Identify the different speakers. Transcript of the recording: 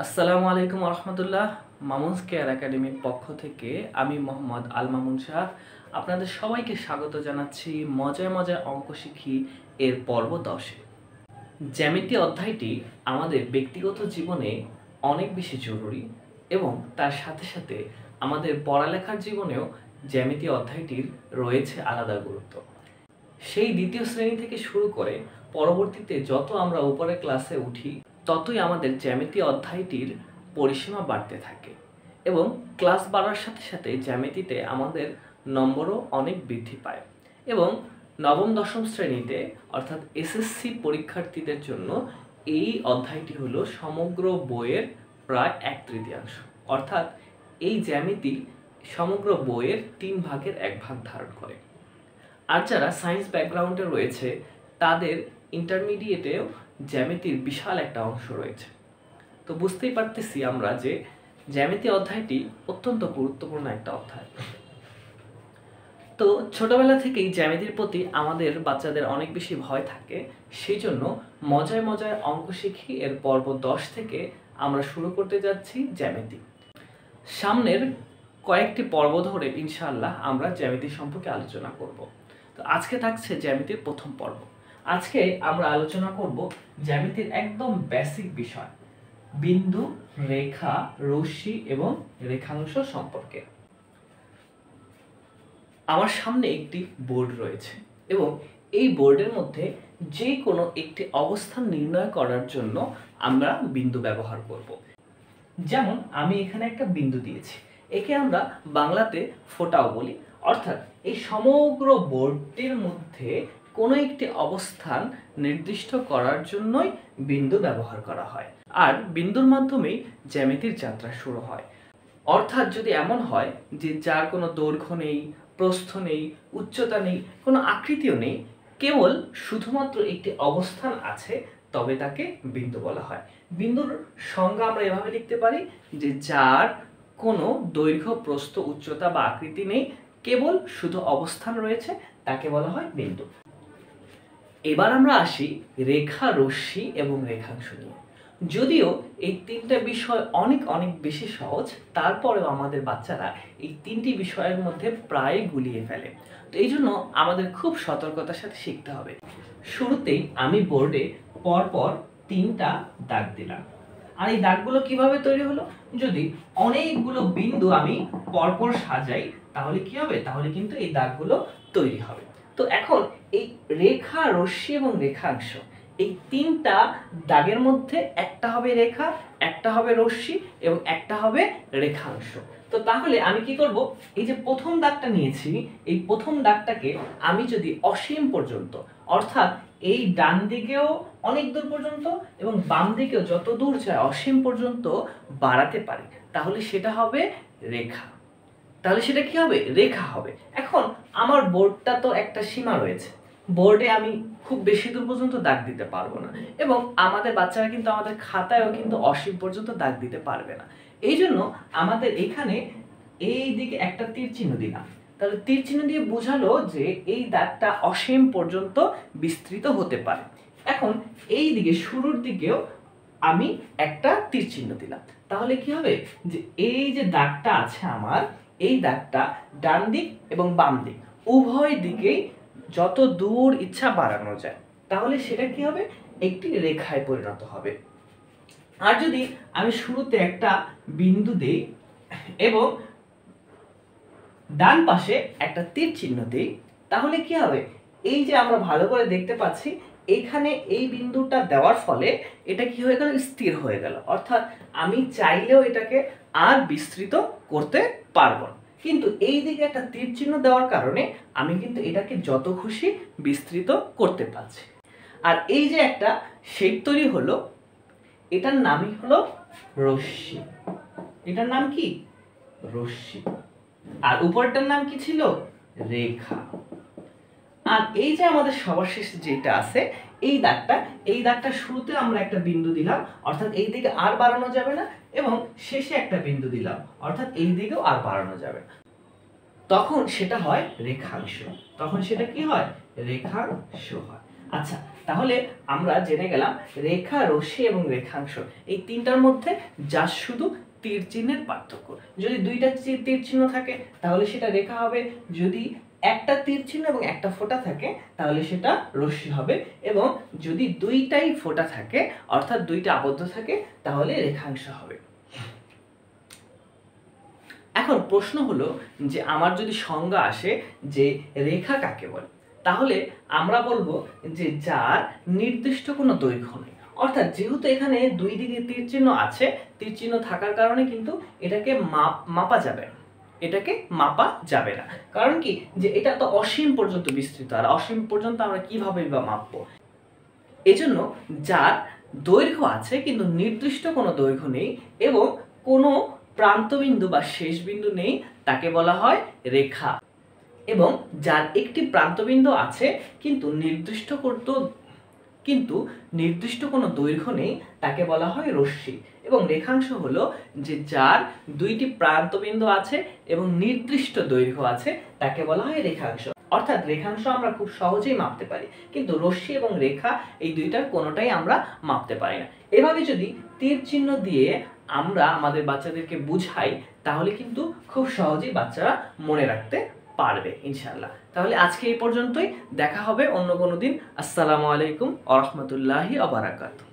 Speaker 1: আসসালামু আলাইকুম রহমতুল্লাহ। মামুনস কেয়ার একাডেমির পক্ষ থেকে আমি মোহাম্মদ আল মামুন শাহ আপনাদের সবাইকে স্বাগত জানাচ্ছি মজায় মজায় অঙ্ক শিখি এর পর্ব 10-এ। জ্যামিতি অধ্যায়টি আমাদের ব্যক্তিগত জীবনে অনেক বেশি জরুরি এবং তার সাথে সাথে আমাদের পড়ালেখার জীবনেও জ্যামিতি অধ্যায়টির রয়েছে আলাদা গুরুত্ব। সেই দ্বিতীয় শ্রেণী থেকে শুরু করে পরবর্তীতে যত আমরা উপরের ক্লাসে উঠি ততই আমাদের জ্যামিতি অধ্যায়টির পরিসীমা বাড়তে থাকে এবং ক্লাস বাড়ার সাথে সাথে জ্যামিতিতে আমাদের নম্বরও অনেক বৃদ্ধি পায় এবং নবম দশম শ্রেণীতে অর্থাৎ এসএসসি পরীক্ষার্থীদের জন্য এই অধ্যায়টি হলো সমগ্র বইয়ের প্রায় 1/3, অর্থাৎ এই জ্যামিতি সমগ্র বইয়ের 3 ভাগের 1 ভাগ ধারণ করে। আর যারা সায়েন্স ব্যাকগ্রাউন্ডে রয়েছে তাদের ইন্টারমিডিয়েটেও জ্যামিতির বিশাল একটা অংশ রয়েছে। তো বুঝতেই পারতেছি আমরা যে জ্যামিতি অধ্যায়টি অত্যন্ত গুরুত্বপূর্ণ একটা অধ্যায়। তো ছোটবেলা থেকেই জ্যামিতির প্রতি আমাদের বাচ্চাদের অনেক বেশি ভয় থাকে, সেই জন্য মজায় মজায় অঙ্ক শিখি এর পর্ব 10 থেকে আমরা শুরু করতে যাচ্ছি জ্যামিতি। সামনের কয়েকটি পর্ব ধরে ইনশাআল্লাহ আমরা জ্যামিতি সম্পর্কে আলোচনা করব। তো আজকে থাকছে জ্যামিতির প্রথম পর্ব। আজকে আমরা আলোচনা করব জ্যামিতির একদম বেসিক বিষয়, বিন্দু, রেখা, রশ্মি এবং রেখাংশ সম্পর্কে। আমার সামনে একটি বোর্ড রয়েছে এবং এই বোর্ডের মধ্যে যে কোনো একটি অবস্থান নির্ণয় করার জন্য আমরা বিন্দু ব্যবহার করব। যেমন আমি এখানে একটা বিন্দু দিয়েছি, একে আমরা বাংলাতে ফোঁটাও বলি। অর্থাৎ এই সমগ্র বোর্ডটির মধ্যে কোনো একটি অবস্থান নির্দিষ্ট করার জন্যই বিন্দু ব্যবহার করা হয়, আর বিন্দুর মাধ্যমেই জ্যামিতির যাত্রা শুরু হয়। অর্থাৎ যদি এমন হয় যে যার কোনো দৈর্ঘ্য নেই, প্রস্থ নেই, উচ্চতা নেই, কোনো আকৃতিও নেই, কেবল শুধুমাত্র একটি অবস্থান আছে, তবে তাকে বিন্দু বলা হয়। বিন্দুর সংজ্ঞা আমরা এভাবে লিখতে পারি যে যার কোনো দৈর্ঘ্য, প্রস্থ, উচ্চতা বা আকৃতি নেই, কেবল শুধু অবস্থান রয়েছে, তাকে বলা হয় বিন্দু। এবার আমরা আসি রেখা, রশ্মি এবং রেখাংশ নিয়ে। যদিও এই 3টা বিষয় অনেক অনেক বেশি সহজ, তারপরেও আমাদের বাচ্চারা এই 3টি বিষয়ের মধ্যে প্রায় গুলিয়ে ফেলে। তো এই জন্য আমাদের খুব সতর্কতার সাথে শিখতে হবে। শুরুতেই আমি বোর্ডে পরপর 3টা দাগ দিলাম। আর এই দাগগুলো কিভাবে তৈরি হলো? যদি অনেকগুলো বিন্দু আমি পরপর সাজাই তাহলে কি হবে? তাহলে কিন্তু এই দাগগুলো তৈরি হবে। তো এখন এই রেখা, রশ্মি এবং রেখাংশ, এই 3টা দাগের মধ্যে একটা হবে রেখা, একটা হবে রশ্মি এবং একটা হবে রেখাংশ। তো তাহলে আমি কি করব? এই যে প্রথম দাগটা নিয়েছি, এই প্রথম দাগটাকে আমি যদি অসীম পর্যন্ত, অর্থাৎ এই ডান দিকেও অনেক দূর পর্যন্ত এবং বাম দিকেও যত দূর যায় অসীম পর্যন্ত বাড়াতে পারি, তাহলে সেটা হবে রেখা। তাহলে সেটা কি হবে? রেখা হবে। এখন আমার বোর্ডটা তো একটা সীমা রয়েছে, বোর্ডে আমি খুব বেশি দূর পর্যন্ত দাগ দিতে পারবো না, এবং আমাদের বাচ্চারা কিন্তু আমাদের খাতায়ও কিন্তু অসীম পর্যন্ত দাগ দিতে পারবে না। এই জন্য আমাদের এখানে এই দিকে একটা তীর চিহ্ন দিলাম। তাহলে তীর চিহ্ন দিয়ে বোঝালো যে এই দাগটা অসীম পর্যন্ত বিস্তৃত হতে পারে। এখন এই দিকে শুরুর দিকেও আমি একটা তীর চিহ্ন দিলাম। তাহলে কি হবে? যে এই যে দাগটা আছে আমার, এই দাগটা ডান দিক এবং বাম দিক উভয় দিকেই যত দূর ইচ্ছা বাড়ানো যায়, তাহলে সেটা কি হবে? একটি রেখায় পরিণত হবে। আর যদি আমি শুরুতে একটা বিন্দু দেই এবং ডান পাশে একটা তীর চিহ্ন দেই, তাহলে কি হবে? এই যে আমরা ভালো করে দেখতে পাচ্ছি, এইখানে এই বিন্দুটা দেওয়ার ফলে এটা কি হয়ে গেল? স্থির হয়ে গেল। অর্থাৎ আমি চাইলেও এটাকে আর বিস্তৃত করতে পারবো না, কিন্তু এই দিকে একটা তীর চিহ্ন দেওয়ার কারণে আমি কিন্তু এটাকে যত খুশি বিস্তৃত করতে পারছি। আর এই যে একটা শেপ তৈরি হলো, এটার নামই হলো রশ্মি। এটার নাম কি? রশ্মি। আর উপরটার নাম কি ছিল? রেখা। আর এই যে আমাদের সবার শেষে যেটা আছে, এই দাগটা শুরুতে আমরা একটা বিন্দু দিলাম, অর্থাৎ এই দিকে আর বাড়ানো যাবে না, এবং শেষে একটা বিন্দু দিলাম, অর্থাৎ এই দিকেও আর বাড়ানো যাবে না। তখন সেটা হয় রেখাংশ। তখন সেটা কি হয়? রেখাংশ হয়। আচ্ছা, তাহলে আমরা জেনে গেলাম রেখা, রশ্মি এবং রেখাংশ এই তিনটার মধ্যে যা শুধু তীর চিহ্নের পার্থক্য। যদি দুইটা তীর চিহ্ন থাকে তাহলে সেটা রেখা হবে, যদি একটা তীর চিহ্ন এবং একটা ফোঁটা থাকে তাহলে সেটা রশ্মি হবে, এবং যদি দুইটাই ফোঁটা থাকে অর্থাৎ দুইটা আবদ্ধ থাকে তাহলে রেখাংশ হবে। এখন প্রশ্ন হলো যে আমার যদি সংজ্ঞা আসে যে রেখা কাকে বলে, তাহলে আমরা বলবো যে যার নির্দিষ্ট কোনো দৈর্ঘ্য নেই, অর্থাৎ যেহেতু এখানে দুই দিকে তীর চিহ্ন আছে, তীর চিহ্ন থাকার কারণে কিন্তু এটাকে মাপা যাবে না, এটাকে মাপা যাবে না। কারণ কি, যে এটা তো অসীম পর্যন্ত বিস্তৃত, আর অসীম পর্যন্ত আমরা কিভাবে বা মাপবো। এজন্য যার দৈর্ঘ্য আছে কিন্তু নির্দিষ্ট কোনো দৈর্ঘ্য নেই এবং কোনো প্রান্তবিন্দু বা শেষ বিন্দু নেই তাকে বলা হয় রেখা, এবং যার একটি প্রান্তবিন্দু আছে কিন্তু নির্দিষ্ট কোনো দৈর্ঘ্য নেই তাকে বলা হয় রশ্মি, এবং রেখাংশ হলো যে যার দুইটি প্রান্তবিন্দু আছে এবং নির্দিষ্ট দৈর্ঘ্য আছে তাকে বলা হয় রেখাংশ। অর্থাৎ রেখাংশ আমরা খুব সহজেই মাপতে পারি, কিন্তু রশ্মি এবং রেখা এই দুইটার কোনোটাই আমরা মাপতে পারি না। এভাবে যদি তীর চিহ্ন দিয়ে আমরা আমাদের বাচ্চাদেরকে বুঝাই তাহলে কিন্তু খুব সহজেই বাচ্চারা মনে রাখতে পারবে ইনশাআল্লাহ। তাহলে আজকে এই পর্যন্তই, দেখা হবে অন্য কোনো দিন। আসসালামু আলাইকুম ওয়া রাহমাতুল্লাহি ওয়া বারাকাতুহু।